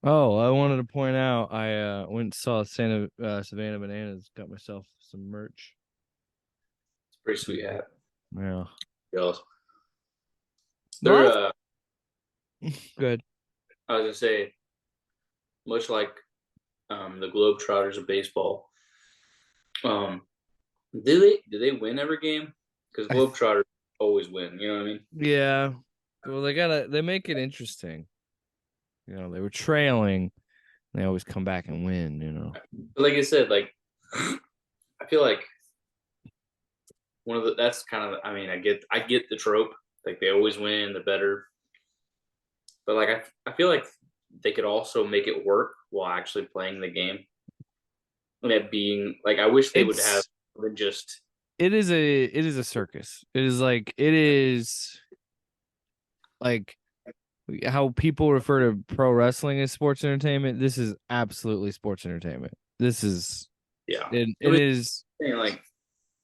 Oh, I wanted to point out I went and saw Savannah Bananas, got myself some merch. It's a pretty sweet hat. Yeah. Jealous. They're Lots good. I was gonna say, much like the Globetrotters of baseball. Um, do they win every game? Because I Globetrotters always win. You know what I mean? yeah. Well, they make it interesting. You know, they were trailing. They always come back and win, you know. But like I said, like I feel like that's kind of I get the trope. Like they always win, the better. But like I feel like they could also make it work while actually playing the game. And it being like I wish they would have It's than just it is a circus. It is like how people refer to pro wrestling as sports entertainment. This is absolutely sports entertainment. This is yeah. It it was is like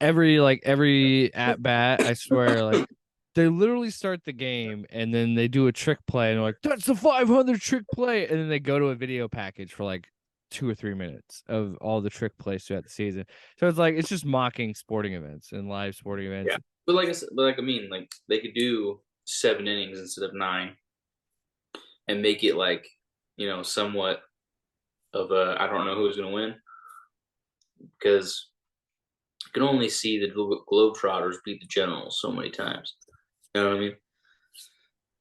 every at bat, I swear, like they literally start the game and then they do a trick play and they're like, that's the 500 trick play. And then they go to a video package for like 2 or 3 minutes of all the trick plays throughout the season. So it's like, it's just mocking sporting events and live sporting events. yeah. But like I said, like I mean, like they could do 7 innings instead of nine and make it like somewhat of a I don't know who's going to win because you can only see the Globetrotters beat the Generals so many times. You know what I mean?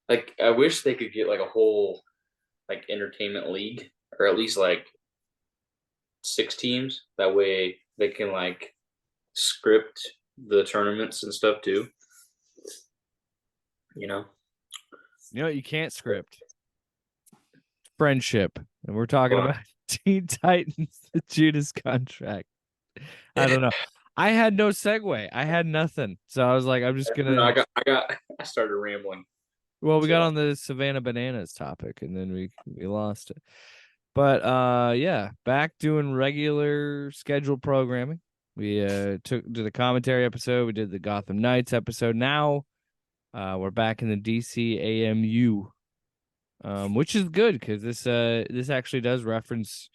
Like I wish they could get like a whole like entertainment league or at least like 6 teams. That way they can like script the tournaments and stuff too. You know? You know, you can't script friendship. And we're talking Well, about Teen Titans, the Judas Contract. I don't know. I had no segue. I had nothing. So I was like, I'm just no, gonna I started rambling. well, we got So on the Savannah Bananas topic and then we lost it. But yeah, back doing regular scheduled programming. We took to the commentary episode, we did the Gotham Knights episode. Now we're back in the DCAMU. Which is good because this actually does reference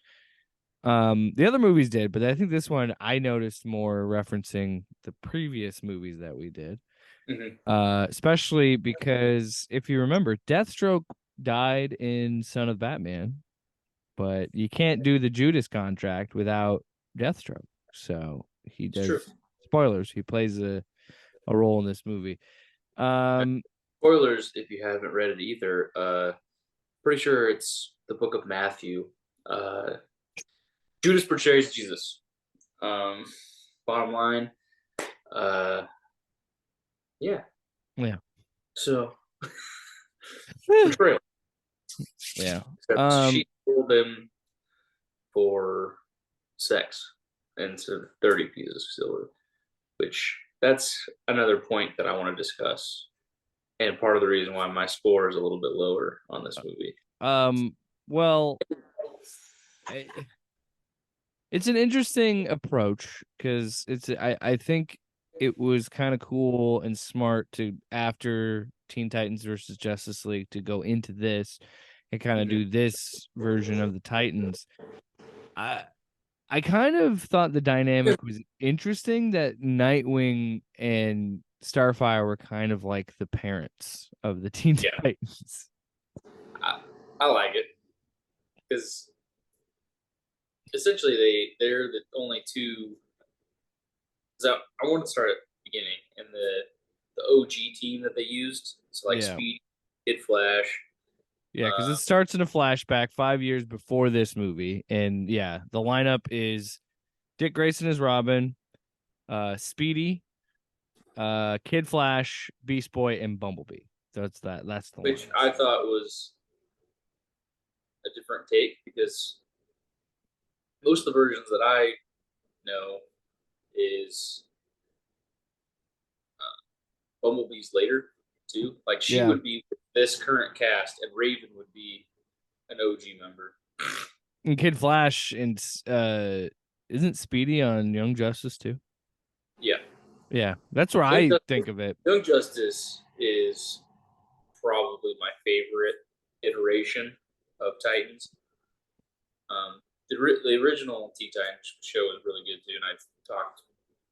the other movies did, but I think this one I noticed more referencing the previous movies that we did. mhm. Especially because if you remember, Deathstroke died in Son of Batman, but you can't do the Judas Contract without Deathstroke. So he It's true. does spoilers. He plays a role in this movie. Um, Spoilers if you haven't read it either. Pretty sure it's the book of Matthew. Uh, Judas portrays Jesus. Um, Bottom line, uh, yeah. yeah, So betrayal. yeah. Except Um, she sold him for sex instead of 30 pieces of silver, which that's another point that I want to discuss. And part of the reason why my score is a little bit lower on this movie. um, well, it's an interesting approach because I think it was kind of cool and smart to after Teen Titans versus Justice League to go into this and kind of Mhm. do this version of the Titans. I I kind of thought the dynamic was interesting that Nightwing and Starfire were kind of like the parents of the Teen Yeah, Titans. I like it because essentially they're the only two. So I want to start at the beginning and the OG team that they used. So like Yeah. Speed, Kid Flash. Yeah, because it Uh, starts in a flashback 5 years before this movie. And yeah, the lineup is Dick Grayson as Robin, Speedy, Kid Flash, Beast Boy, and Bumblebee. So it's that's the which lineup. I thought was a different take because most of the versions that I know is Bumblebee's later too. Like she Yeah. would be with this current cast, and Raven would be an OG member. And Kid Flash and isn't Speedy on Young Justice too? Yeah, Yeah, that's where Young I think Justice, of it. Young Justice is probably my favorite iteration of Titans. The original Teen Titans show is really good too, and I've talked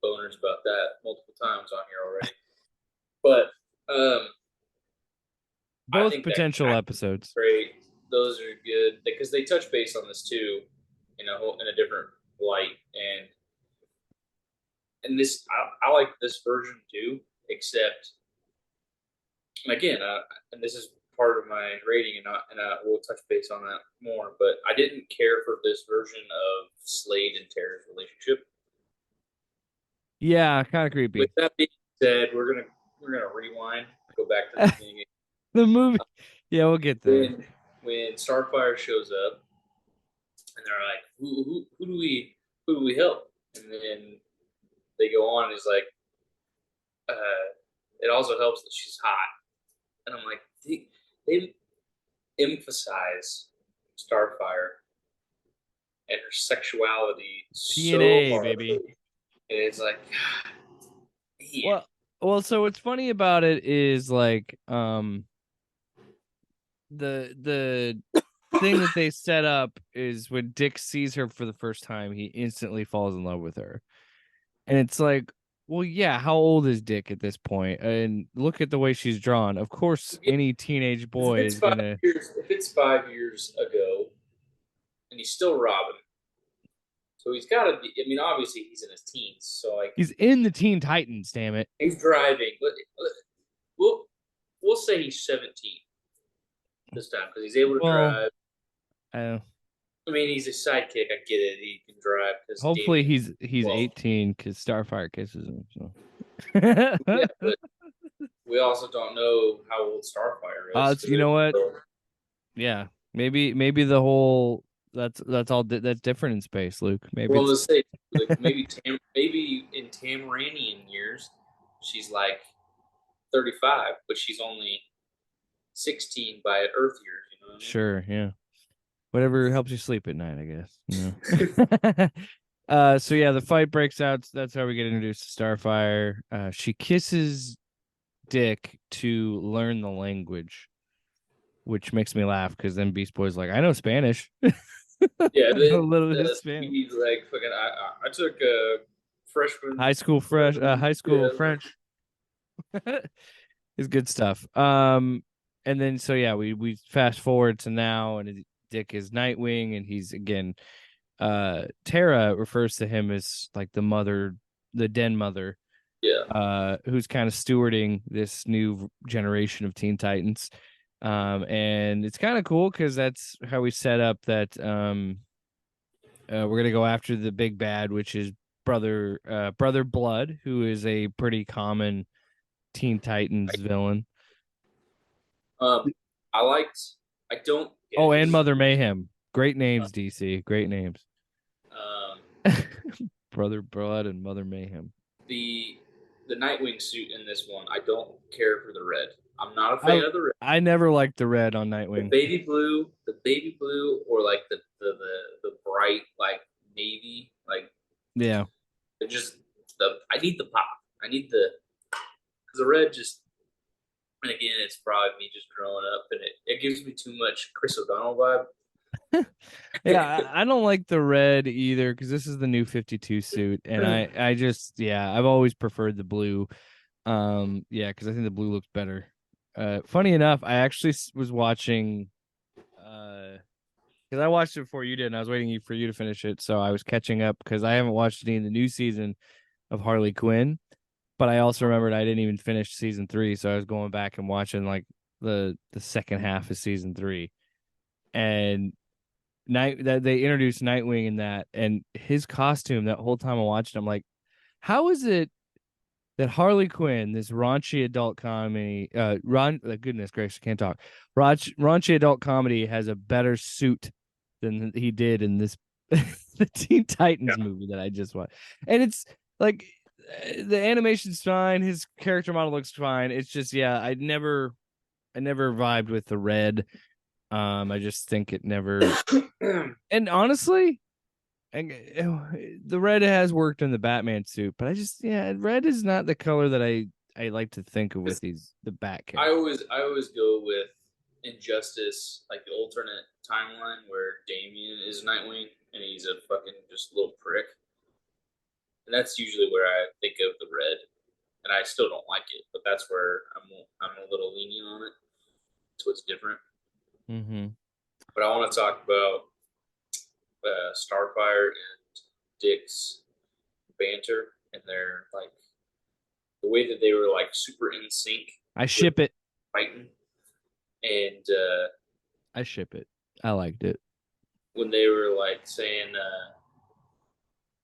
boners about that multiple times on here already. But I Both think that potential episodes. great. Those are good because they touch base on this too, in a different light. And this, I like this version too, except again, and this is part of my rating, and we'll touch base on that more. But I didn't care for this version of Slade and Tara's relationship. Yeah, kind of creepy. With that being said, we're gonna rewind, go back to the beginning. The movie. Yeah, we'll get there. When Starfire shows up, and they're like, who do we help? And then they go on, and he's like, it also helps that she's hot. And I'm like, they emphasize Starfire and her sexuality TNA, so hard. baby. And it's like, yeah. Well, so what's funny about it is like the thing that they set up is when Dick sees her for the first time, he instantly falls in love with her. And it's like, well, yeah, how old is Dick at this point? And look at the way she's drawn. Of course, any teenage boy is gonna. If it's 5 years ago, and he's still Robin, so he's got to be. I mean, obviously he's in his teens, so like he's in the Teen Titans. Damn it, he's driving. We'll say he's 17 this time because he's able to drive. I mean, he's a sidekick. I get it. He can drive. Hopefully, he's 18 because Starfire kisses him. So. Yeah, but we also don't know how old Starfire is. You know what? Yeah, maybe the whole that's different in space, Luke. Maybe. Well, let's say like, maybe in Tamranian years, she's like 35, but she's only 16 by Earth years. You know what I mean? Sure. Yeah. Whatever helps you sleep at night, I guess. You know? So yeah, the fight breaks out. That's how we get introduced to Starfire. She kisses Dick to learn the language, which makes me laugh because then Beast Boy's like, I know Spanish. Yeah, a little bit of Spanish. He's like, fucking, I took freshman high school French. Is good stuff. And then so yeah, we fast forward to now, and Dick is Nightwing, and he's again. Tara refers to him as like the den mother. Yeah. Who's kind of stewarding this new generation of Teen Titans. And it's kind of cool because that's how we set up that we're gonna go after the big bad, which is Brother Blood, who is a pretty common Teen Titans villain. I don't. And Mother Mayhem. Great names, DC. Great names. Brother Blood and Mother Mayhem. The Nightwing suit in this one, I don't care for the red. I'm not a fan of the red. I never liked the red on Nightwing. The baby blue, or like the bright like navy, like yeah. It just I need the pop. I need because the red just. And again, it's probably me just growing up, and it gives me too much Chris O'Donnell vibe. Yeah, I don't like the red either because this is the new 52 suit, and I just I've always preferred the blue. Because I think the blue looks better. Funny enough, I actually was watching because I watched it before you did, and I was waiting for you to finish it, so I was catching up because I haven't watched any of the new season of Harley Quinn. But I also remembered I didn't even finish season 3, so I was going back and watching like the second half of season 3, and that they introduced Nightwing in that, and his costume that whole time I watched it, I'm like, how is it that Harley Quinn, this raunchy adult comedy, goodness gracious, I can't talk, raunchy adult comedy, has a better suit than he did in this the Teen Titans movie that I just watched, and it's like. The animation's fine. His character model looks fine. It's just, I never vibed with the red. I just think it never. And honestly, the red has worked in the Batman suit, but I just, red is not the color that I like to think of with the Bat character. I always go with Injustice, like the alternate timeline where Damian is Nightwing and he's a fucking just little prick. And that's usually where I think of the red, and I still don't like it, but that's where I'm a little lenient on it. So it's different. Mm-hmm. But I want to talk about Starfire and Dick's banter and their like the way that they were like super in sync. I ship it. Fighting, and I ship it. I liked it when they were like saying,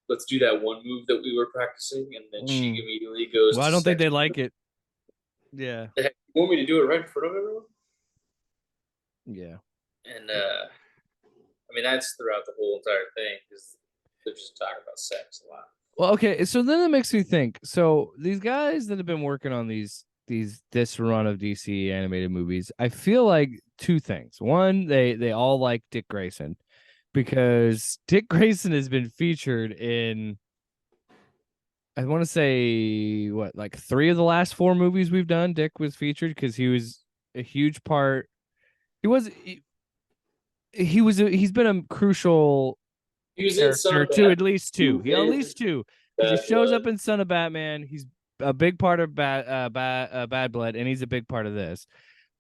"Let's do that one move that we were practicing," and then she immediately goes. Well, I don't think they like it. Yeah. You want me to do it right in front of everyone? Yeah. And I mean that's throughout the whole entire thing because they're just talking about sex a lot. Well, okay, so then it makes me think. So these guys that have been working on this run of DC animated movies, I feel like two things. One, they all like Dick Grayson because Dick Grayson has been featured in, I want to say, what, like 3 of the last 4 movies we've done. Dick was featured because he was a huge part. He's been a crucial He was in character to at least 2. He at least 2 because he shows up in Son of Batman. He's a big part of Bad Blood, and he's a big part of this.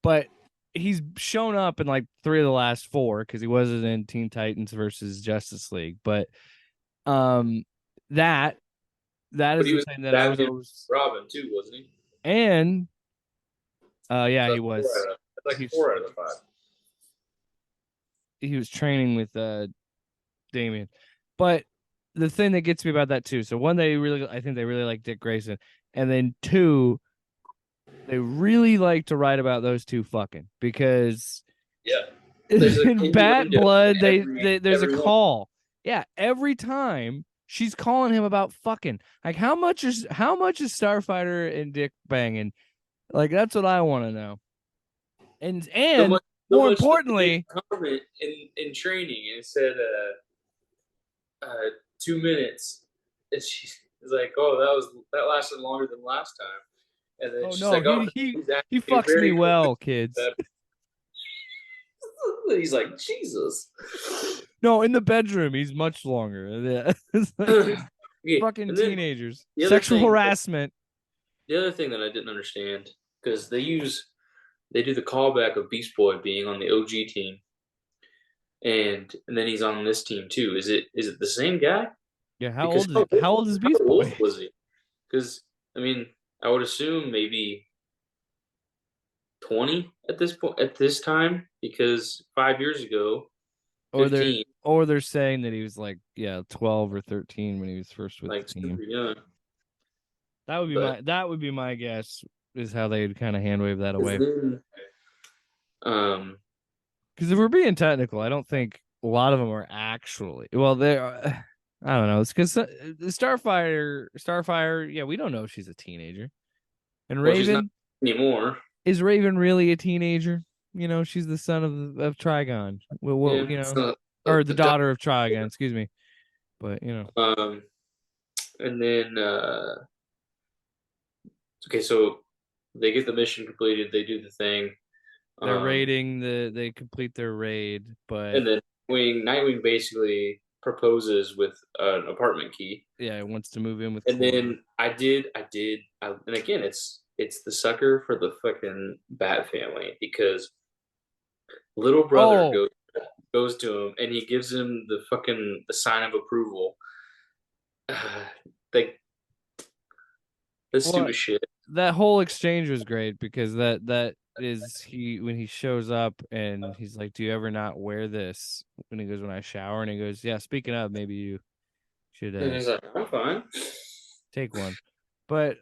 But he's shown up in like 3 of the last 4 because he wasn't in Teen Titans versus Justice League. But that is the thing that I was always... Robin too, wasn't he? And yeah, he was. Like 4 out of the 5. He was training with Damian. But the thing that gets me about that too, so one, I think they really like Dick Grayson, and then 2, they really like to write about those 2 fucking because in Bad Blood there's a call. Yeah, every time she's calling him about fucking. Like how much is Starfighter and Dick banging? Like that's what I want to know. And so more importantly, in training, it said 2 minutes, and she was like, "Oh, that lasted longer than last time." And then she's like, "Oh, he fucks me well, kids." He's like, "Jesus." No, in the bedroom, he's much longer. Fucking teenagers, sexual harassment. The other thing that I didn't understand, because they do the callback of Beast Boy being on the OG team, and then he's on this team too. Is it the same guy? Yeah, how old is Beast Boy? How old was he? Because I mean, I would assume maybe 20 at this time, because 5 years ago, 15, or they're saying that he was like 12 or 13 when he was first with the team. Young. That would be my guess, is how they'd kind of hand wave that away. Because if we're being technical, I don't think a lot of them are actually. Well, they're. I don't know. It's because Starfire. Yeah, we don't know if she's a teenager. And Raven, she's not anymore. Is Raven really a teenager? You know, she's the son of Trigon. Well, or the daughter of Trigon. Excuse me. But and then okay, so they get the mission completed. They do the thing. They're raiding they complete their raid, but and then Nightwing basically proposes with an apartment key. Yeah, he wants to move in with. And then I did, and again, it's the sucker for the fucking Bat family, because little brother goes to him and he gives him the sign of approval. Like that's stupid shit. That whole exchange was great because that is when he shows up and he's like, "Do you ever not wear this?" When he goes, "When I shower," and he goes, "Yeah, speaking of, maybe you should." And he's like, "I'm fine. Take one." But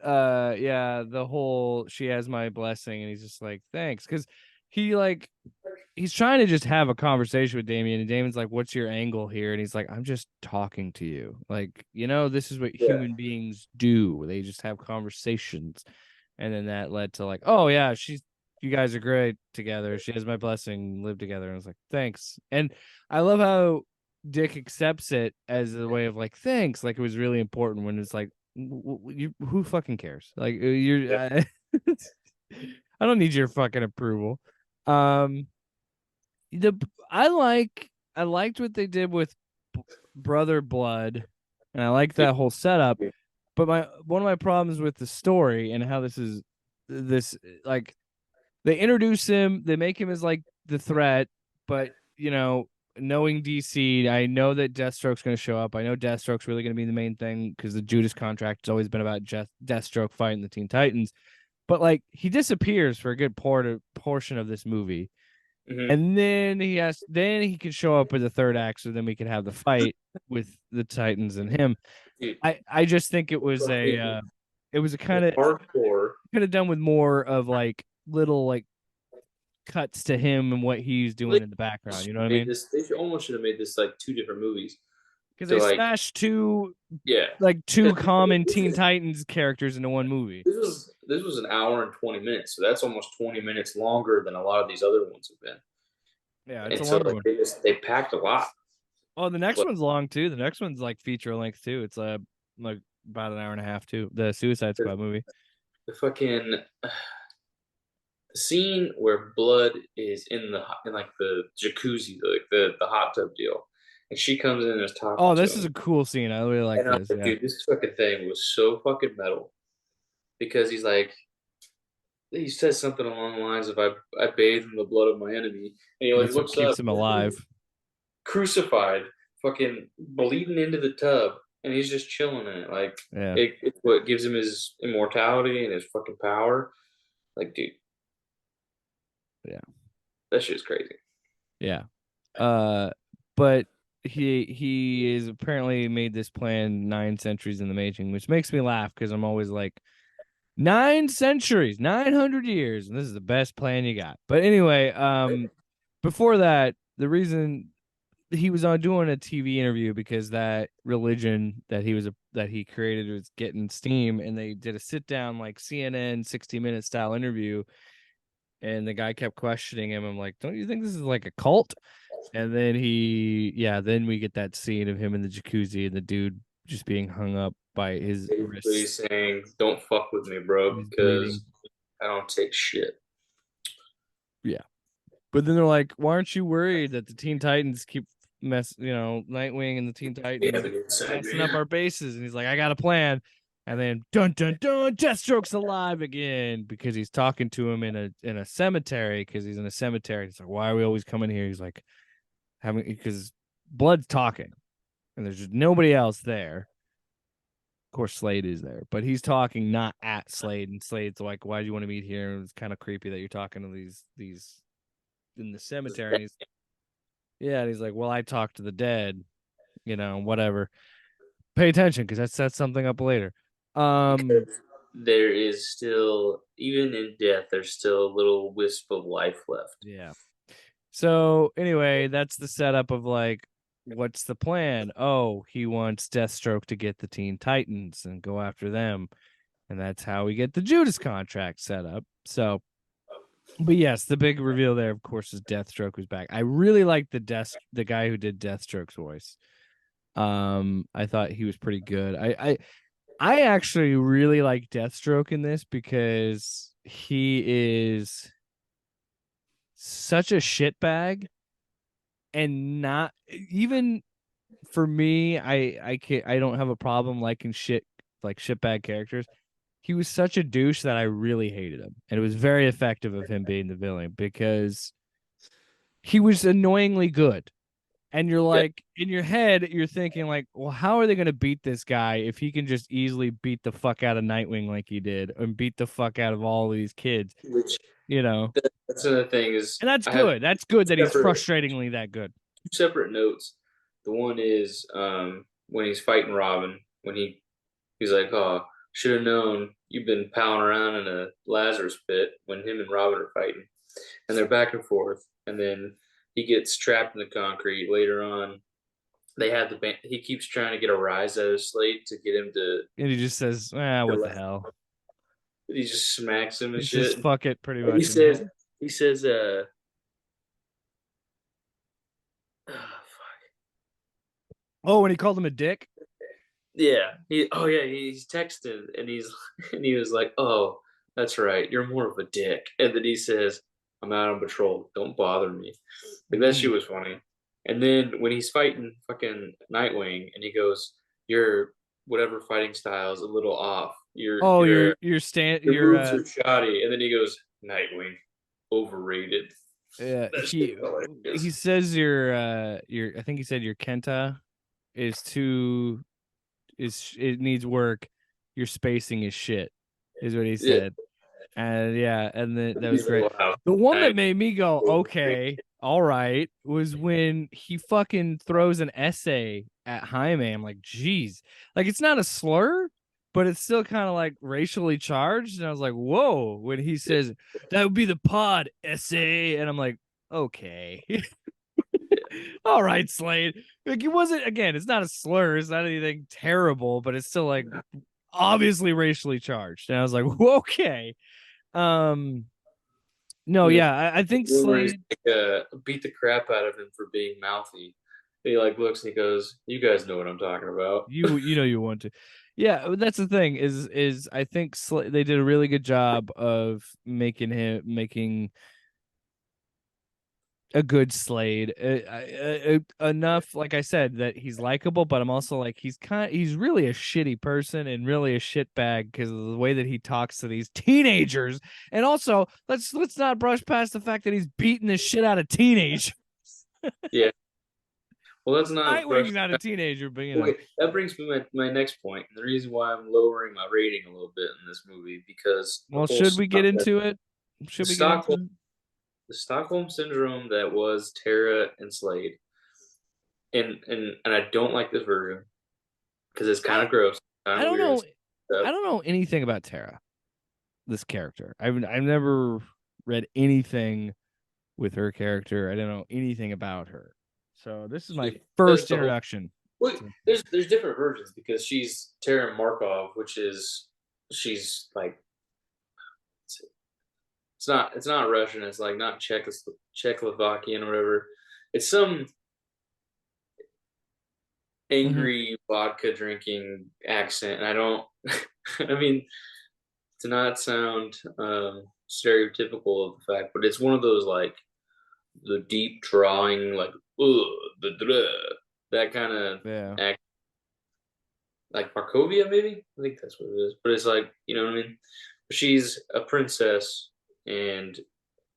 yeah, the whole "she has my blessing," and he's just like, "Thanks," because he's trying to just have a conversation with Damian, and Damian's like, "What's your angle here?" And he's like, "I'm just talking to you. Like, this is what human beings do. They just have conversations." And then that led to like, "Oh yeah, you guys are great together. She has my blessing. Live together." And I was like, "Thanks." And I love how Dick accepts it as a way of like, "Thanks." Like it was really important, when it's like, who fucking cares? Like I don't need your fucking approval. Um, the I liked what they did with Brother Blood, and I like that whole setup. But my one of my problems with the story and how this like they introduce him, they make him as like the threat, but knowing DC, I know that Deathstroke's going to show up. I know Deathstroke's really going to be the main thing because the Judas Contract has always been about Deathstroke fighting the Teen Titans. But like he disappears for a good portion of this movie, Mm-hmm. and then he could show up with the third act, so then we could have the fight with the Titans and him. Dude, I just think fucking it was a kind of hardcore. could have done with more of like little like cuts to him and what he's They doing in the background. You know what I made mean? this. They almost should have made this like two different movies. Because To they like, smashed yeah, two common this Teen was Titans characters into one movie. this was an hour and 20 minutes, so that's almost 20 minutes longer than a lot of these other ones have been. Yeah, it's a And so longer like one. they packed a lot. Oh, the next But one's long too. The next one's like feature length too. It's like about an hour and a half too. The Suicide the, Squad movie. the fucking the scene where Blood is in like the jacuzzi, like the hot tub deal, and she comes in and is talking Oh, to this is him, a cool scene. I really like and I'm this. like, Yeah. dude, this fucking thing was so fucking metal because he says something along the lines of I bathe in the blood of my enemy, and he like That's what looks up, keeps him alive. crucified, fucking bleeding into the tub, and he's just chilling in it. Like Yeah. it's what gives him his immortality and his fucking power. Like, dude, Yeah. that shit's crazy. Yeah. But he is apparently made this plan 9 centuries in the making, which makes me laugh because I'm always like 9 centuries, 900 years, and this is the best plan you got. But anyway, before that, the reason he was on doing a TV interview because that religion that he created was getting steam, and they did a sit down like CNN 60-minute style interview, and the guy kept questioning him. I'm like, don't you think this is like a cult? And then then we get that scene of him in the jacuzzi and the dude just being hung up by his Basically wrists. saying, "Don't fuck with me, bro, He's bleeding. because I don't take shit." Yeah. But then they're like, why aren't you worried that the Teen Titans keep Nightwing and the Teen Yeah, Titans the inside messing up man. our bases? And he's like, I got a plan. And then dun dun dun, Deathstroke's alive again because he's talking to him in a cemetery because he's in a cemetery. He's like, why are we always coming here? He's like, having because Blood's talking and there's just nobody else there. Of course, Slade is there, but he's talking not at Slade, and Slade's like, "Why do you want to meet here?" And it's kind of creepy that you're talking to these in the cemetery. And and he's like, "Well, I talk to the dead, whatever. Pay attention because that sets something up later." Um, Because there is still, even in death, there's still a little wisp of life left. yeah. So anyway, that's the setup of like, what's the plan? Oh, he wants Deathstroke to get the Teen Titans and go after them, and that's how we get the Judas contract set up. So but yes, the big reveal there, of course, is Deathstroke was back. I really liked the guy who did Deathstroke's voice. I thought he was pretty good. I actually really like Deathstroke in this because he is such a shitbag, and not even for me. I don't have a problem liking shitbag characters. He was such a douche that I really hated him. And it was very effective of him being the villain because he was annoyingly good. And you're Yeah, like, in your head, you're thinking, like, well, how are they going to beat this guy if he can just easily beat the fuck out of Nightwing like he did and beat the fuck out of all these kids, which you know? that's another thing is And that's I have good. That's good that he's separate frustratingly that good. two separate notes. The one is when he's fighting Robin, when he's like, "Oh, should have known you've been palling around in a Lazarus pit." When him and Robin are fighting, and they're back and forth, and then he gets trapped in the concrete. Later on, they have the band. He keeps trying to get a rise out of Slate to get him to. And he just says, what the hell? He just smacks him and He says, shit. fuck it, pretty He much. says, he says, Oh, and he called him a dick? yeah, he's texting and he's and he was like, "Oh, that's right, you're more of a dick." And then he says, I'm out on patrol. Don't bother me. Like that shit was funny. And then when he's fighting fucking Nightwing, and he goes, "Your whatever fighting style is a little off. Oh, Your your you're moves are shoddy." And then he goes, "Nightwing, overrated." That shit's he hilarious. says your I think he said your Kenta is too is it needs work. Your spacing is shit, is what he Yeah, said. And yeah, and that was he's great. like, "Wow, The one that night made me go, overrated." okay, all right, was when he fucking throws an essay at Jaime. I'm like, geez, like it's not a slur, but it's still kind of like racially charged. And I was like, whoa, when he says that would be the pod essay, and I'm like, okay, all right, Slade. Like it wasn't again, it's not a slur, it's not anything terrible, but it's still like obviously racially charged. And I was like, okay. Um, no, And yeah, I think the one where he's Slade. like, beat the crap out of him for being mouthy. He like looks and he goes, "You guys know what I'm talking about." You know you want to, yeah. That's the thing is I think they did a really good job of making a good Slade, enough, like I said, that he's likable, but I'm also like he's really a shitty person and really a shitbag because of the way that he talks to these teenagers, and also let's not brush past the fact that he's beating the shit out of teenagers. Yeah. Well, that's not Nightwing's brush. not a teenager, but you know. Okay, that brings me my next point. And the reason why I'm lowering my rating a little bit in this movie because Well, should we get into it? The Should we get into Stockholm it? the Stockholm syndrome that was Tara and Slade, and I don't like this version because it's kind I of gross, I kind of don't weird and know. stuff. I don't know anything about Tara, this character. I've never read anything with her character. I don't know anything about her. So this is my That's first the whole. introduction. Well, there's different versions because she's Tara Markov, which is she's like it's not Russian. It's like not Czechoslovakian or whatever. It's some Mm-hmm. angry vodka drinking accent. And I don't. I mean, to not sound stereotypical of the fact, but it's one of those like the deep drawing, like that kind of Yeah. act, like Markovia, maybe. I think that's what it is. But it's like you know what I mean. She's a princess, and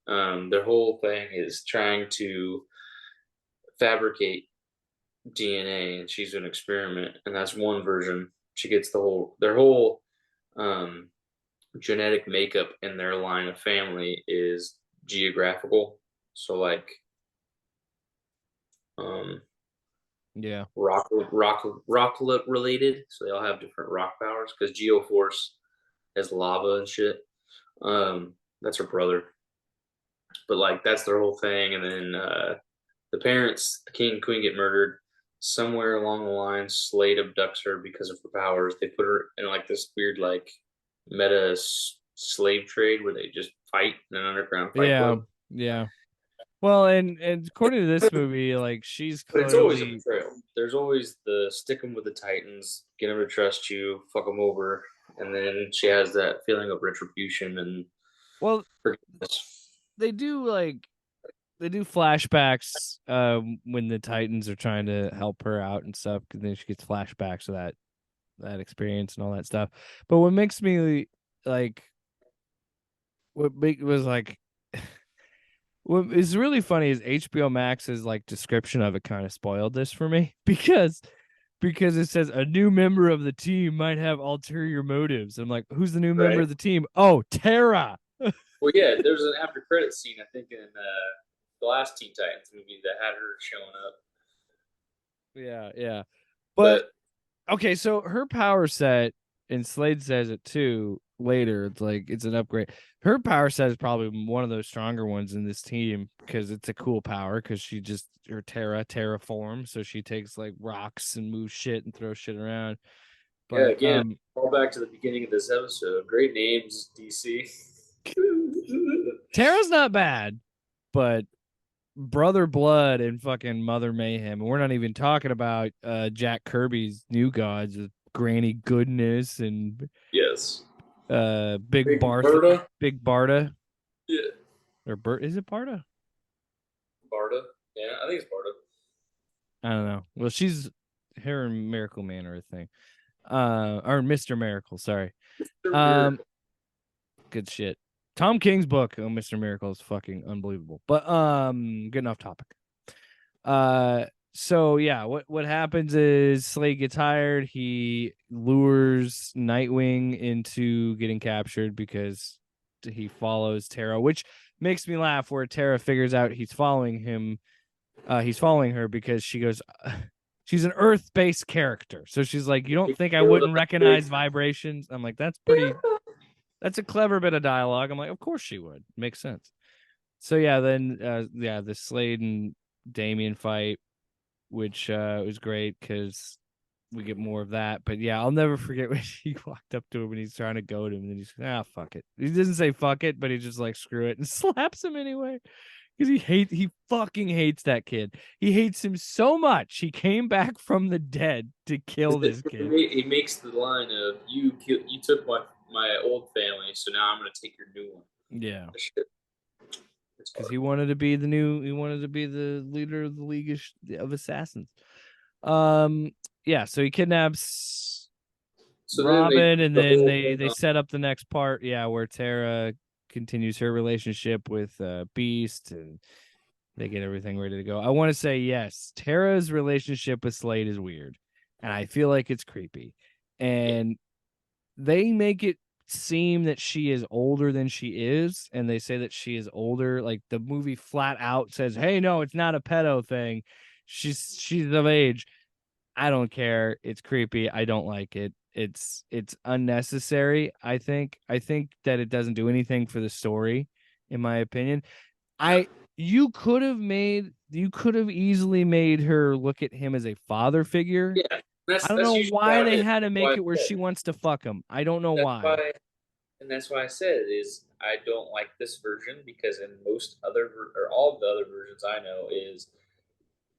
their whole thing is trying to fabricate DNA, and she's an experiment, and that's one version. She gets their whole um, genetic makeup in their line of family is geographical. So like um, Yeah. rock related. So they all have different rock powers because Geoforce has lava and shit. That's her brother, but like that's their whole thing. And then the parents, the king and queen, get murdered. Somewhere along the line, Slade abducts her because of her powers. They put her in like this weird like meta slave trade where they just fight in an underground fight Yeah. club. Yeah. Well, and according to this movie, like she's But it's always a clearly betrayal. There's always the stick them with the Titans, get them to trust you, fuck them over, and then she has that feeling of retribution and well, forgiveness. they do like they do flashbacks when the Titans are trying to help her out and stuff, because then she gets flashbacks of that experience and all that stuff. But what makes me like was like what is really funny is HBO Max's like description of it kind of spoiled this for me because it says a new member of the team might have ulterior motives. I'm like, who's the new member Right? of the team? Oh, Tara. Well, yeah, there's an after credit scene, I think, in the last Teen Titans movie that had her showing up. Yeah, yeah. But But okay, so her power set, and Slade says it too later. It's like it's an upgrade. Her power set is probably one of those stronger ones in this team because it's a cool power. Because she just her terraform, so she takes like rocks and moves shit and throws shit around. yeah, But again, call back to the beginning of this episode. Great names, DC. Terra's not bad, but Brother Blood and fucking Mother Mayhem. And we're not even talking about Jack Kirby's New Gods with Granny Goodness and Yes. Big Big Bartha. Berta. Big Barta. Yeah. Or Bert? Is it Barda? Barda. Yeah, I think it's Barda. I don't know. Well, she's her and Miracle Man are a thing. Or Mr. Miracle, sorry. Mr. Um, Miracle. good shit. Tom King's book on Mr. Miracle is fucking unbelievable. But getting off topic. Uh so yeah, what happens is Slade gets hired, he lures Nightwing into getting captured because he follows Tara, which makes me laugh where Tara figures out he's following him. He's following her because she goes she's an earth-based character. So she's like, "You don't think I Feel the wouldn't recognize vibration. vibrations?" I'm like, that's a clever bit of dialogue. I'm like, "Of course she would. Makes sense." So yeah, then the Slade and Damien fight, which was great because we get more of that. But yeah, I'll never forget when he walked up to him and he's trying to goad him, and then he's fuck it. He doesn't say fuck it, but he just like screw it and slaps him anyway because he fucking hates that kid. He hates him so much. He came back from the dead to kill this kid. He makes the line of you took my old family, so now I'm gonna take your new one. Yeah, It's because hard. he wanted to be he wanted to be the leader of the League of Assassins. Yeah, so he kidnaps So then they Robin, and the then whole they thing they on. set up the next part, yeah, where Tara continues her relationship with Beast, and they get everything ready to go. I want to say yes, Tara's relationship with Slade is weird, and I feel like it's creepy, Yeah, and they make it seem that she is older than she is, and they say that she is older. Like the movie flat out says, "Hey, no, it's not a pedo thing. She's of age." I don't care. It's creepy. I don't like it. It's unnecessary. I think that it doesn't do anything for the story, in my opinion. no, I you could have easily made her look at him as a father figure. yeah. I don't That's know usually how why it they is. had to That's why make I it where said. she wants to fuck him. I don't know That's why. why, and that's why I said is I don't like this version because in most other or all of the other versions I know is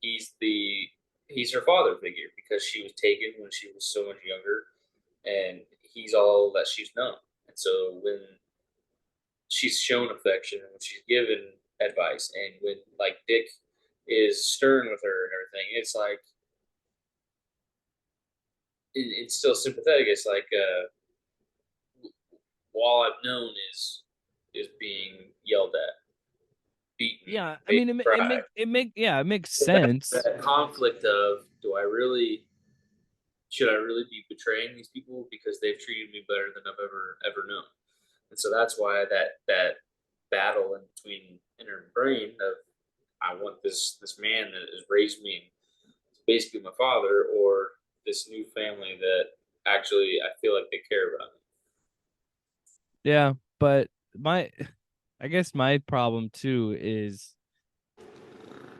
he's the he's her father figure because she was taken when she was so much younger, and he's all that she's known. And so when she's shown affection and when she's given advice, and when like Dick is stern with her and everything, it's like it's still sympathetic. It's like all I've known is being yelled at, beaten, Yeah, I made mean to cry. it makes But that, sense. that conflict of do I really should I really be betraying these people because they've treated me better than I've ever known? And so that's why that battle in between in her brain of I want this man that has raised me, basically my father, or this new family that actually I feel like they care about me. Yeah, but my I guess my problem too is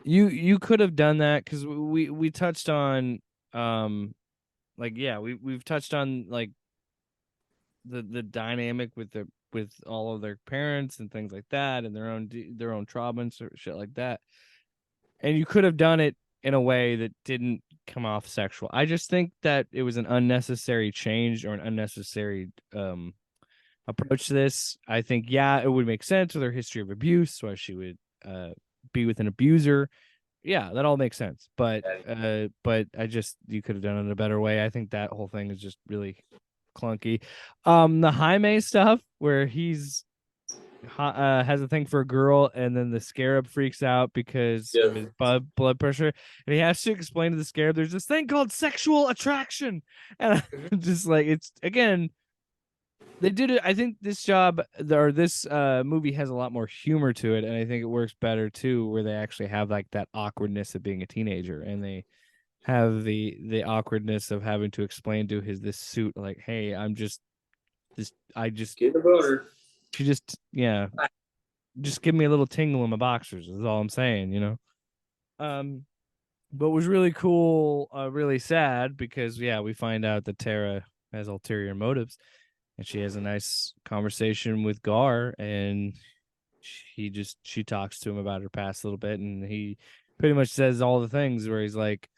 you could have done that because we touched on um like yeah we've touched on like the dynamic with with all of their parents and things like that and their own trauma and shit like that, and you could have done it in a way that didn't come off sexual. I just think that it was an unnecessary change or an unnecessary approach to this. I think yeah it would make sense with her history of abuse why she would be with an abuser. Yeah, that all makes sense. But I just you could have done it a better way. I think that whole thing is just really clunky. The Jaime stuff where he's has a thing for a girl and then the scarab freaks out because Yeah. of his blood pressure and he has to explain to the scarab there's this thing called sexual attraction, and I'm just like it's again they did it. I think this job or this movie has a lot more humor to it, and I think it works better too, where they actually have like that awkwardness of being a teenager, and they have the awkwardness of having to explain to his this suit like, hey, I'm just this, I just Get the boner. she just yeah, just give me a little tingle in my boxers is all I'm saying, you know. Um, but was really cool, really sad because yeah, we find out that Tara has ulterior motives and she has a nice conversation with Gar, and she talks to him about her past a little bit, and he pretty much says all the things where he's like,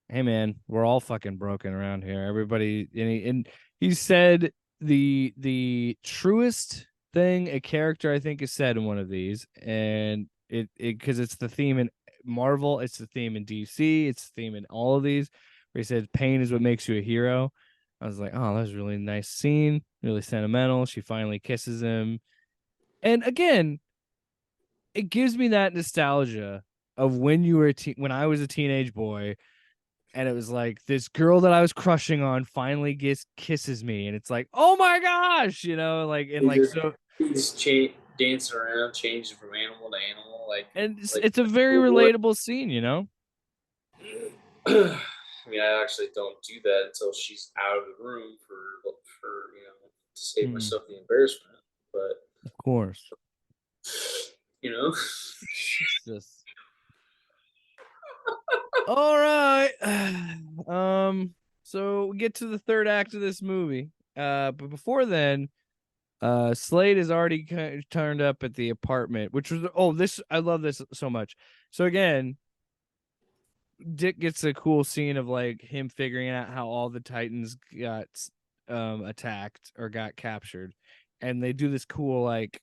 "Hey man, we're all fucking broken around here. Everybody," and he said the truest thing a character I think is said in one of these, and it because it's the theme in Marvel, it's the theme in DC, it's the theme in all of these, where he said pain is what makes you a hero. I was like, oh, that was a really nice scene, really sentimental. She finally kisses him. And again, it gives me that nostalgia of when you were when I was a teenage boy, and it was like this girl that I was crushing on finally kisses me, and it's like, oh my gosh, like, and like, so he's dancing around, changing from animal to animal, and like it's a very relatable scene. I mean, I actually don't do that until she's out of the room for to save myself the embarrassment. But of course, it's just all right. So we get to the third act of this movie. But before then, Slade is already turned up at the apartment, which was this I love this so much. So again, Dick gets a cool scene of like him figuring out how all the Titans got attacked or got captured, and they do this cool like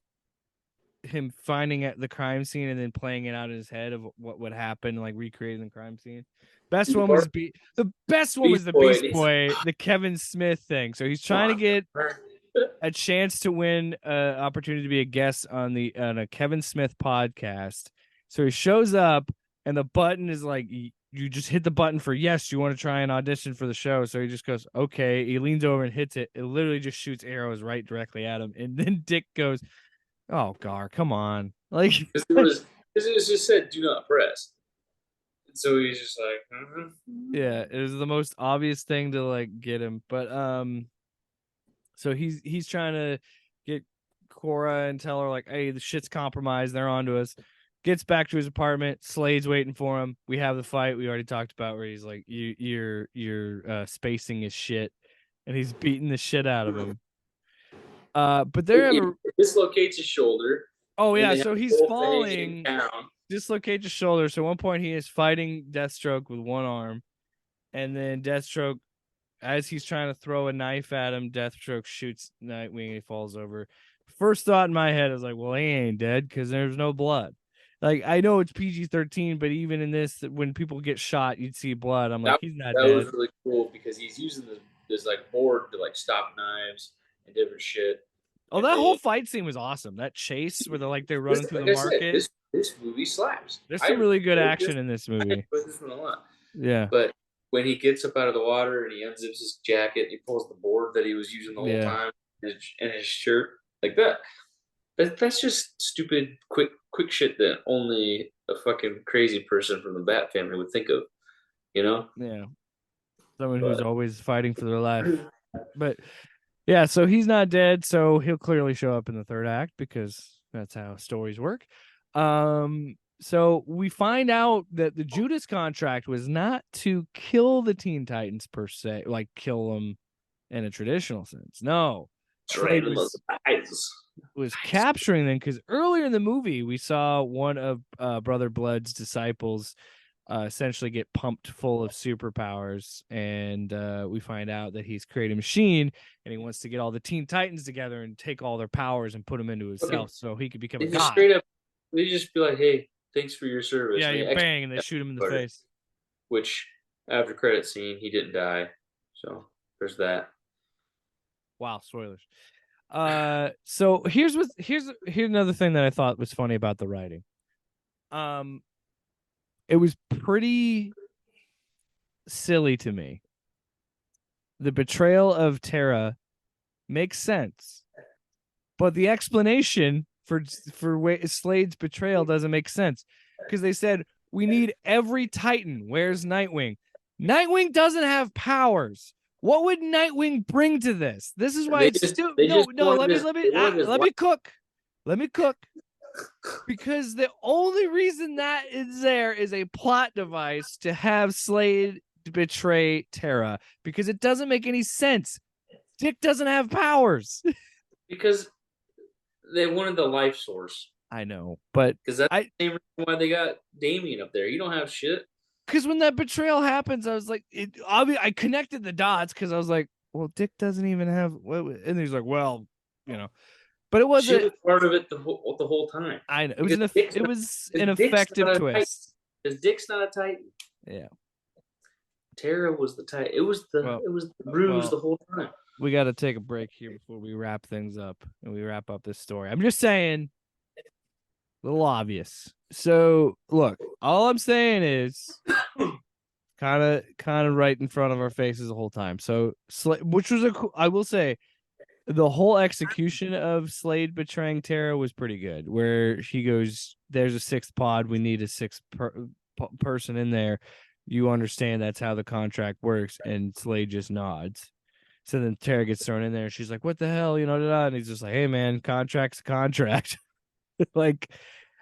him finding at the crime scene and then playing it out in his head of what would happen, like recreating the crime scene. Best one was the Beast Boy, the Kevin Smith thing. So he's trying to get a chance to win an opportunity to be a guest on a Kevin Smith podcast. So he shows up and the button is like, you just hit the button for yes, you want to try and audition for the show. So he just goes, okay. He leans over and hits it. It literally just shoots arrows right directly at him. And then Dick goes, oh, Gar, come on. Like, because it was just said, do not press. And so he's just like, yeah, it was the most obvious thing to like get him. But, so he's trying to get Cora and tell her like, hey, the shit's compromised. They're onto us. Gets back to his apartment. Slade's waiting for him. We have the fight we already talked about where he's like, you're spacing his shit, and he's beating the shit out of him. But they're dislocates his shoulder. Oh yeah, so he's falling, dislocates his shoulder. So at one point he is fighting Deathstroke with one arm, and then Deathstroke, as he's trying to throw a knife at him, Deathstroke shoots Nightwing and he falls over. First thought in my head is like, well, he ain't dead because there's no blood. Like, I know it's PG-13, but even in this, when people get shot, you'd see blood. I'm like, he's not dead. That was really cool because he's using this like board to like stop knives and different shit. Oh, that whole fight scene was awesome. That chase where they're running through the market. This movie slaps. There's some really good action in this movie. I enjoyed this one a lot. Yeah. But when he gets up out of the water and he unzips his jacket, and he pulls the board that he was using the whole time and his shirt like that. That's just stupid, quick shit that only a fucking crazy person from the Bat family would think of, Yeah. Someone who's always fighting for their life. But yeah, so he's not dead, so he'll clearly show up in the third act because that's how stories work. So we find out that the Judas Contract was not to kill the Teen Titans per se, like kill them in a traditional sense. No. Slade was capturing them because earlier in the movie we saw one of Brother Blood's disciples essentially get pumped full of superpowers, and we find out that he's created a machine and he wants to get all the Teen Titans together and take all their powers and put them into himself so he could become a god. Straight up, they just be like, hey, thanks for your service. Yeah, you bang, and they shoot him in the face. Which, after credit scene, he didn't die. So there's that. Wow, spoilers. So here's another thing that I thought was funny about the writing. It was pretty silly to me. The betrayal of Tara makes sense, but the explanation for Slade's betrayal doesn't make sense because they said we need every Titan. Where's Nightwing? Nightwing doesn't have powers. What would Nightwing bring to this? This is why it's stupid. No. Let me cook. Because the only reason that is there is a plot device to have Slade betray Tara because it doesn't make any sense. Dick doesn't have powers. Because they wanted the life source. I know, but because that's the same reason why they got Damien up there. You don't have shit. Because when that betrayal happens, I was like, I connected the dots because I was like, well, Dick doesn't even have, and he's like, well, But it She wasn't. was part of it the whole time. I know Because it was an Dick's effective not a Titan. twist. Because Dick's not a Titan. Yeah. Tara was the Titan. Well, It was the ruse well, the whole time. we got to take a break here before we wrap things up and we wrap up this story. I'm just saying, a little obvious. So, look, all I'm saying is kind of right in front of our faces the whole time. So, which was I will say, the whole execution of Slade betraying Tara was pretty good. Where she goes, "There's a sixth pod. We need a sixth person in there. You understand that's how the contract works." And Slade just nods. So then Tara gets thrown in there, and she's like, "What the hell?" And he's just like, "Hey, man, contract's a contract." Like,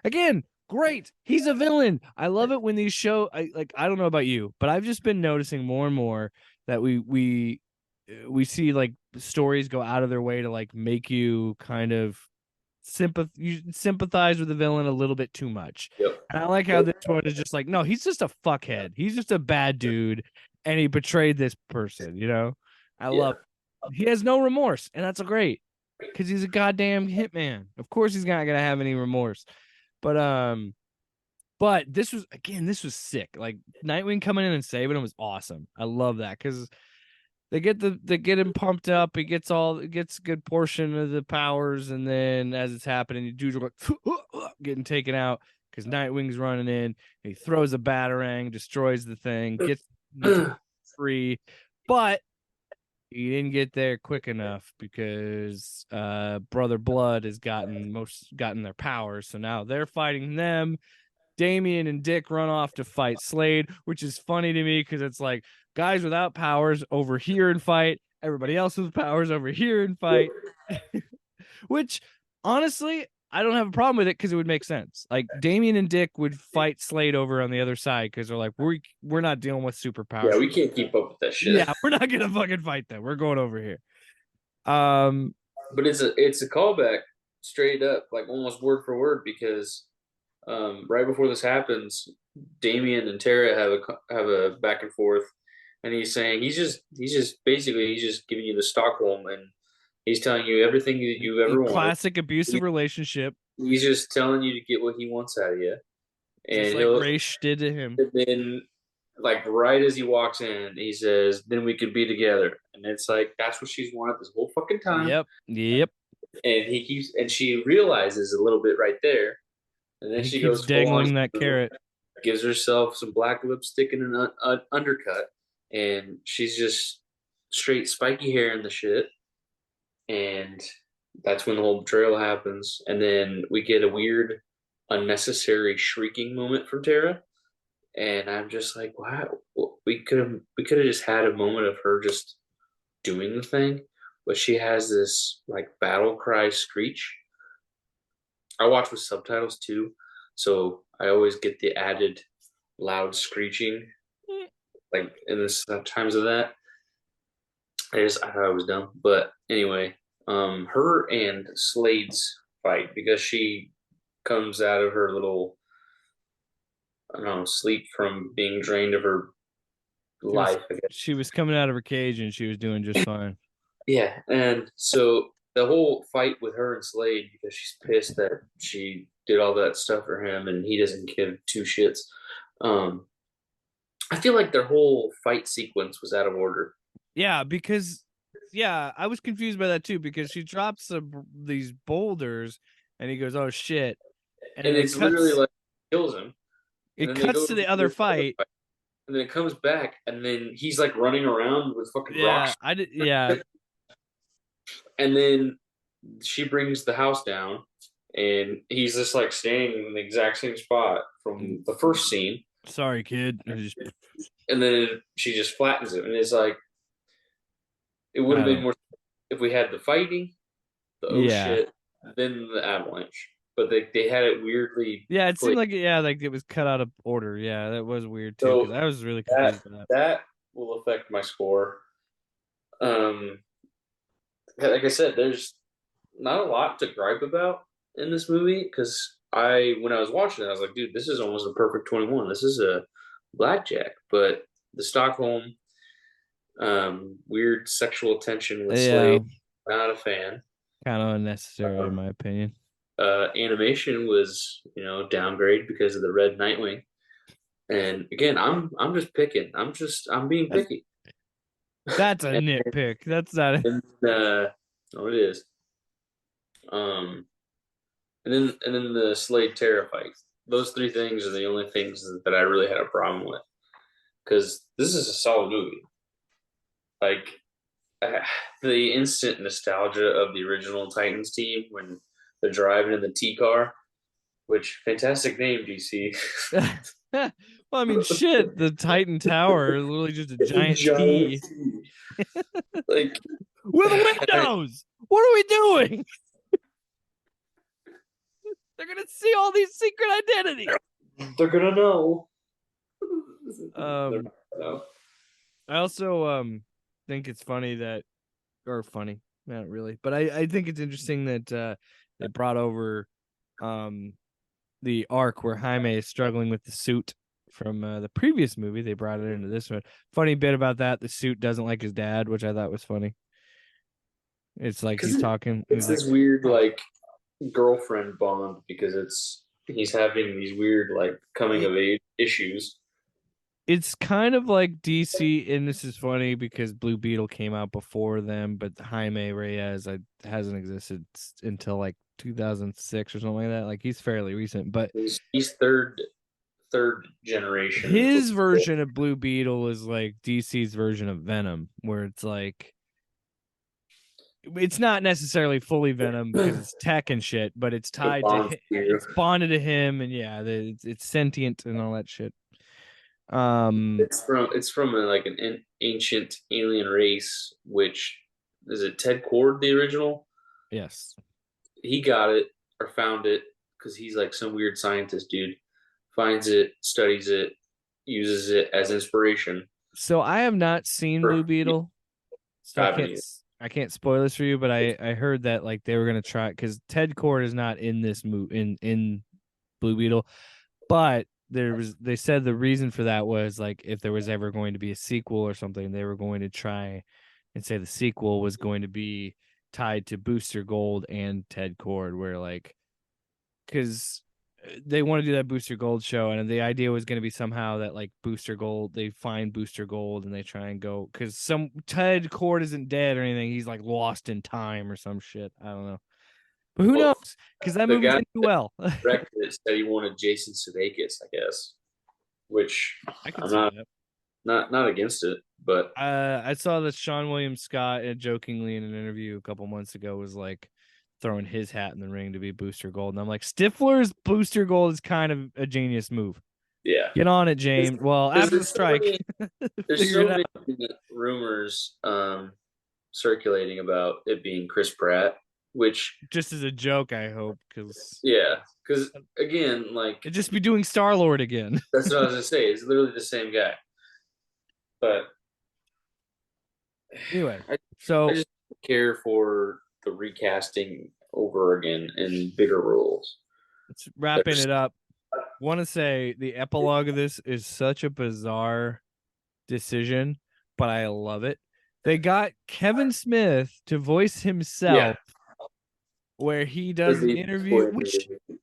again, great. He's a villain. I love it when these show. I don't know about you, but I've just been noticing more and more that we see like stories go out of their way to like make you kind of sympathize with the villain a little bit too much. Yep. And I like how this one is just like, no, he's just a fuckhead. He's just a bad dude, and he betrayed this person. I love. He has no remorse, and that's great because he's a goddamn hitman. Of course, he's not gonna have any remorse. But this was sick. Like Nightwing coming in and saving him was awesome. I love that because they get him pumped up. He gets a good portion of the powers, and then as it's happening, the dudes are like getting taken out because Nightwing's running in. He throws a batarang, destroys the thing, gets free, but he didn't get there quick enough because Brother Blood has gotten their powers, so now they're fighting them. Damian and Dick run off to fight Slade, which is funny to me because it's like guys without powers over here and fight, everybody else with powers over here and fight. Which honestly, I don't have a problem with it because it would make sense. Like Damian and Dick would fight Slade over on the other side because they're like, we're not dealing with superpowers. Yeah, we can't keep up with that shit. Yeah, we're not gonna fucking fight them. We're going over here. But it's a callback straight up, like almost word for word, because right before this happens, Damien and Tara have a back and forth, and he's saying he's just basically he's just giving you the Stockholm, and he's telling you everything that you've ever wanted. Classic abusive relationship. He's just telling you to get what he wants out of you, and just like Raish did to him. And then, like right as he walks in, he says, "Then we could be together," and it's like that's what she's wanted this whole fucking time. Yep. And she realizes a little bit right there. And then she goes dangling that carrot, gives herself some black lipstick and an undercut, and she's just straight spiky hair in the shit. And that's when the whole betrayal happens. And then we get a weird, unnecessary shrieking moment from Tara. And I'm just like, wow, we could have just had a moment of her just doing the thing, but she has this like battle cry screech. I watch with subtitles too, so I always get the added loud screeching, like in the times of that. I thought I was dumb, but anyway, her and Slade's fight because she comes out of her little, I don't know, sleep from being drained of her life. I guess she was coming out of her cage and she was doing just fine. Yeah, and so the whole fight with her and Slade because she's pissed that she did all that stuff for him and he doesn't give two shits. I feel like their whole fight sequence was out of order. Yeah, because I was confused by that too because she drops these boulders and he goes, "Oh shit!" And it's literally like kills him. It cuts to the other fight. And then it comes back, and then he's like running around with fucking rocks. Yeah. And then she brings the house down, and he's just like standing in the exact same spot from the first scene. Sorry, kid. And then she just flattens him, and it's like it would have been more if we had the fighting, the shit, then the avalanche. But they had it weirdly. Yeah, it seemed like it was cut out of order. Yeah, that was weird too. Because I was really confused by that. That will affect my score. Like I said, there's not a lot to gripe about in this movie because when I was watching it, I was like, dude, this is almost a perfect 21. This is a blackjack. But the Stockholm weird sexual tension with Slade, not a fan. Kind of unnecessary in my opinion. Animation was, downgrade because of the red Nightwing. And again, I'm just picking. I'm being That's picky. that's a and, nitpick. That's not a... and oh, it is. Um, and then the Slade Terra fight. Those three things are the only things that I really had a problem with because this is a solid movie. Like uh, the instant nostalgia of the original Titans team when they're driving in the T car, which fantastic name, DC. Well, I mean, shit. The Titan Tower is literally just a It's a giant giant T T. Like with windows. What are we doing? They're gonna see all these secret identities. they're gonna know. They're Um, not gonna know. I also think it's funny that, or funny, not really, but I think it's interesting that they brought over um the arc where Jaime is struggling with the suit from the previous movie. They brought it into this one. Funny bit about that: the suit doesn't like his dad, which I thought was funny. It's like he's Because talking. it's He's like, this weird like girlfriend bond because he's having these weird like coming of age issues. it's kind of like DC, and this is funny because Blue Beetle came out before them, but Jaime Reyes hasn't existed until like 2006 or something like that. Like he's fairly recent, but He's third generation. his version of Blue Beetle is like DC's version of Venom, where it's like it's not necessarily fully Venom because it's tech and shit, but it's It tied to bonds him. you. It's bonded to him, and yeah, it's sentient and all that shit. Um, It's from like an ancient alien race, which is it Ted Cord, the original? yes. He got it or found it because he's like some weird scientist dude. Finds it, studies it, uses it as inspiration So I have not seen Blue for Beetle, so Avenue. I can't spoil this for you, but I heard that like they were gonna try because Ted Cord is not in this in Blue Beetle, but they said the reason for that was like if there was ever going to be a sequel or something, they were going to try and say the sequel was going to be tied to Booster Gold and Ted Cord, where like because they want to do that Booster Gold show, and the idea was going to be somehow that like Booster Gold, they find Booster Gold and they try and go because some Ted Cord isn't dead or anything. He's like lost in time or some shit. I don't know, but who Well, knows? Because that the movie guy didn't do well. directed it said he wanted Jason Sudeikis, I guess, which I could I'm see not that. not against it, but I saw that Sean William Scott jokingly in an interview a couple months ago was like throwing his hat in the ring to be Booster Gold, and I'm like, Stifler's Booster Gold is kind of a genius move. yeah, Get on it, James. Well, because after the strike, there's figure so it out. many rumors circulating about it being Chris Pratt, which Just as a joke, I hope, because yeah, because again, like it'd just be doing Star Lord again. that's what I was gonna say. It's literally the same guy, but Anyway, I I so just don't care for the recasting over again in bigger roles. it's wrapping There's it up. Want to say the epilogue of this is such a bizarre decision, but I love it. They got Kevin Smith to voice yeah, himself where he does an the interview,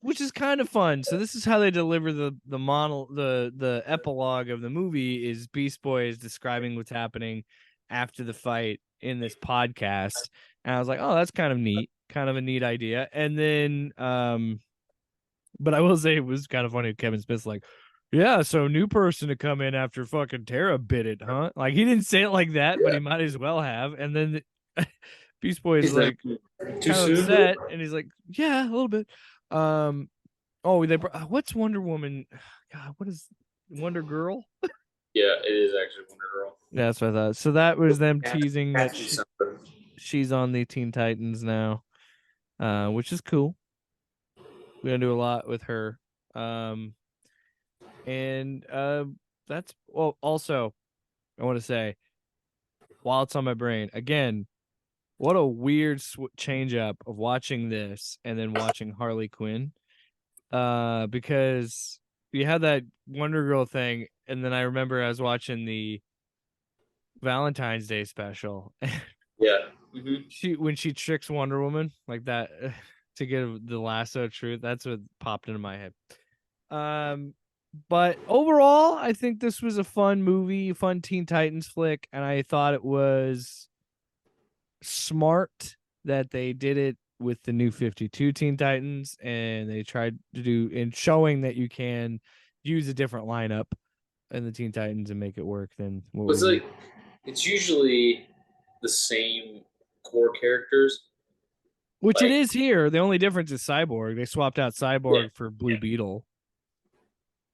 which is kind of fun. So this is how they deliver the epilogue of the movie is Beast Boy is describing what's happening after the fight in this podcast. And I was like, oh, that's kind of neat, kind of a neat idea. And then but I will say it was kind of funny. Kevin Smith's like, yeah, so new person to come in after fucking Tara bit it, huh? Like he didn't say it like that, but yeah. he might as well have. And then Beast Boy is He's like like too kind of soon. Bro? upset, and he's like, yeah, a little bit. Oh, what's Wonder Woman? God, what is Wonder Girl? Yeah, it is actually Wonder Girl. Yeah, that's what I thought. So that was them teasing that Catchy something. she's on the Teen Titans now, which is cool. We're gonna do a lot with her. Um, and that's well. Also, I want to say, while it's on my brain, again, what a weird change up of watching this and then watching Harley Quinn. Because you had that Wonder Girl thing, and then I remember I was watching the Valentine's Day special. Yeah, when she tricks Wonder Woman like that to get the lasso of truth. That's what popped into my head. But overall, I think this was a fun movie, fun Teen Titans flick, and I thought it was smart that they did it with the new 52 Teen Titans, and they tried to do in showing that you can use a different lineup in the Teen Titans and make it work than what It's like it's usually the same core characters. which it Like is here. The only difference is Cyborg. They swapped out Cyborg for Blue Beetle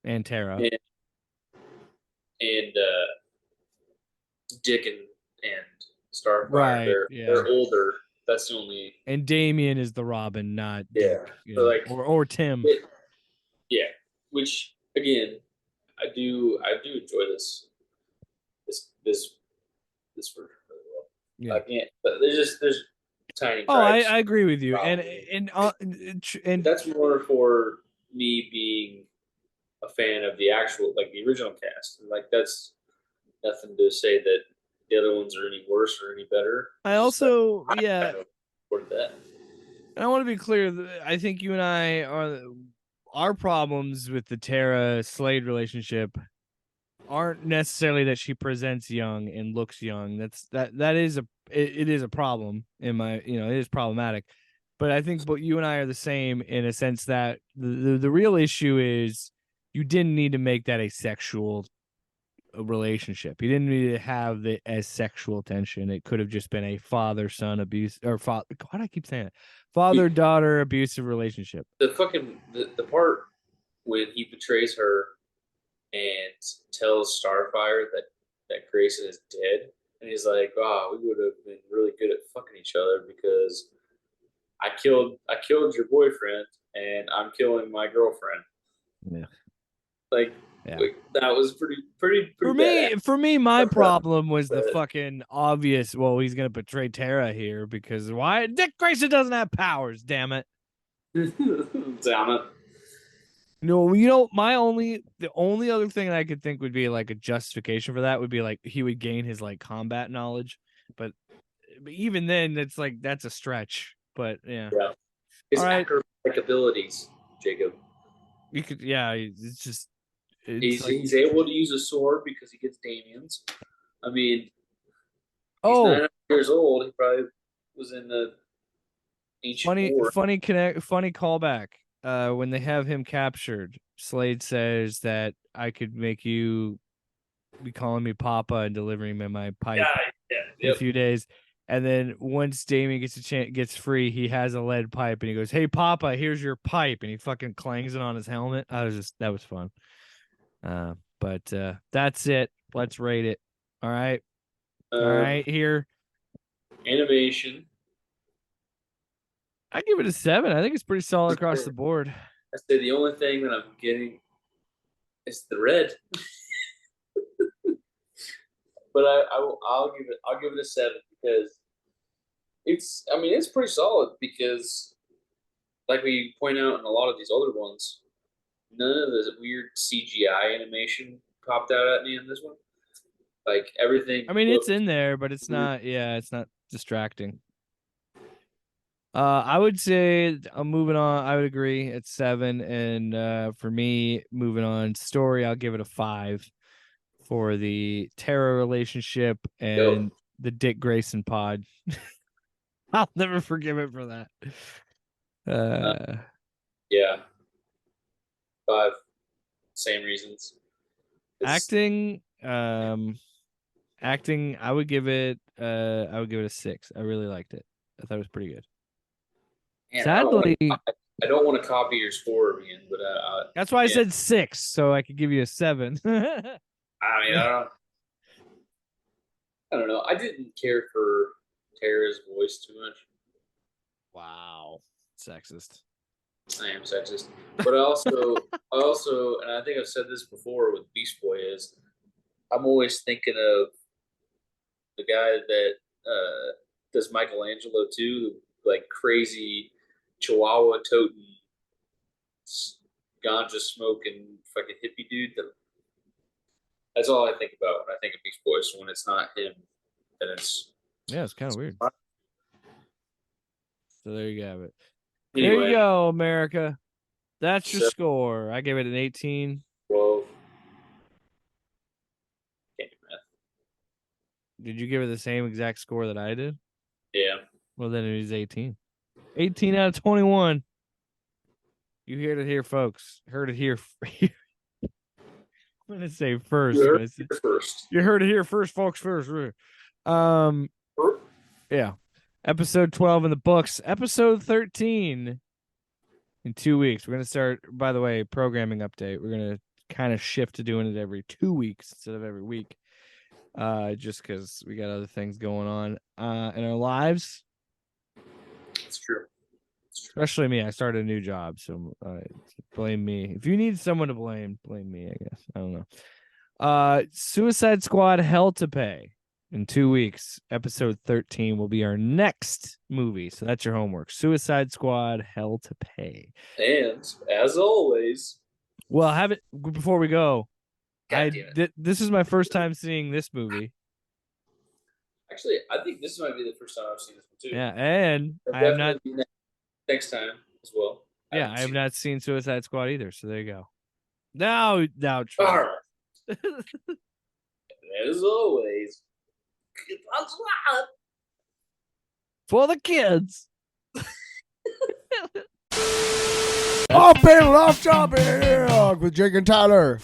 and Terra. And Dick and Starfire. Right. They're older. That's the only. And Damian is the Robin, not Dick. So like or Tim. Which again, I do enjoy this version really well. Yeah. I can't. But there's tiny. Oh, I agree with you, and that's more for me being a fan of the actual like the original cast. Like that's nothing to say that the other ones are any worse or any better. I also support that. And I want to be clear. I think you and I our problems with the Tara Slade relationship aren't necessarily that she presents young and looks young. That is it is a problem in my it is problematic. But I think you and I are the same in a sense that the real issue is you didn't need to make that a sexual relationship. You didn't need to have the as sexual tension. It could have just been a father-son abuse or father. Why do I keep saying it? Father-daughter abusive relationship. The part when he betrays her and tells Starfire that Grayson is dead, and he's like, "Oh, we would have been really good at fucking each other because I killed your boyfriend and I'm killing my girlfriend." Yeah. Like that was pretty for me my problem was the fucking obvious he's gonna betray Tara here because why Dick Grayson doesn't have powers, damn it. Damn it. No, the only other thing that I could think would be like a justification for that would be like he would gain his like combat knowledge, but even then it's like that's a stretch. But yeah. His acrobatic abilities, Jacob. You could it's just he's able to use a sword because he gets Damian's. I mean, he's 900 years old. He probably was in the ancient war. Funny callback. When they have him captured, Slade says that I could make you be calling me Papa and delivering me my pipe in a few days. And then once Damian gets free, he has a lead pipe and he goes, "Hey Papa, here's your pipe," and he fucking clangs it on his helmet. That was fun. But that's it. Let's rate it. All right. All right, here. Animation. I give it a 7. I think it's pretty solid across the board. I say the only thing that I'm getting is the red. But I'll give it a 7 because it's pretty solid because like we point out in a lot of these older ones, none of the weird CGI animation popped out at me in this one. Like everything. I mean, it's in there, but it's not. Yeah, it's not distracting. I would say I'm moving on. I would agree. It's 7, and for me, moving on story, I'll give it a 5 for the Tara relationship and the Dick Grayson pod. I'll never forgive it for that. Yeah. 5. Same reasons. Acting, I would give it a 6. I really liked it. I thought it was pretty good. Man, Sadly, I don't want to copy your score again, but that's why I said 6, so I could give you a 7. I mean, I don't know. I didn't care for Tara's voice too much. Wow, sexist. I am sexist, but I also, and I think I've said this before with Beast Boy is, I'm always thinking of the guy that does Michelangelo too, like crazy Chihuahua toting, ganja smoking fucking hippie dude. That's all I think about when I think of Beast Boys. When it's not him, then it's it's kind of weird. So there you have it. Anyway, There you go, America. That's your So- score. I gave it an 18. 12. Can't do math. Did you give it the same exact score that I did? Yeah. Well, then it is 18. 18 out of 21. You heard it here, folks. Heard it here. I'm going to say first. You heard it first. You heard it here first, folks. First. Yeah. Episode 12 in the books. Episode 13 in 2 weeks. We're going to start, by the way, programming update. We're going to kind of shift to doing it every 2 weeks instead of every week. Just because we got other things going on in our lives. It's true. Especially me. I started a new job, so blame me. If you need someone to blame me, I guess. I don't know. Suicide Squad Hell to Pay in 2 weeks. Episode 13 will be our next movie. So that's your homework. Suicide Squad Hell to Pay. And as always, well, have it before we go. God damn it. This is my first time seeing this movie. Actually, I think this might be the first time I've seen this one too. Yeah, and I have not next time as well. Yeah, I have not seen Suicide Squad either. So there you go. Now, All right. As always, for the kids. Off panel, off topic with Jake and Tyler.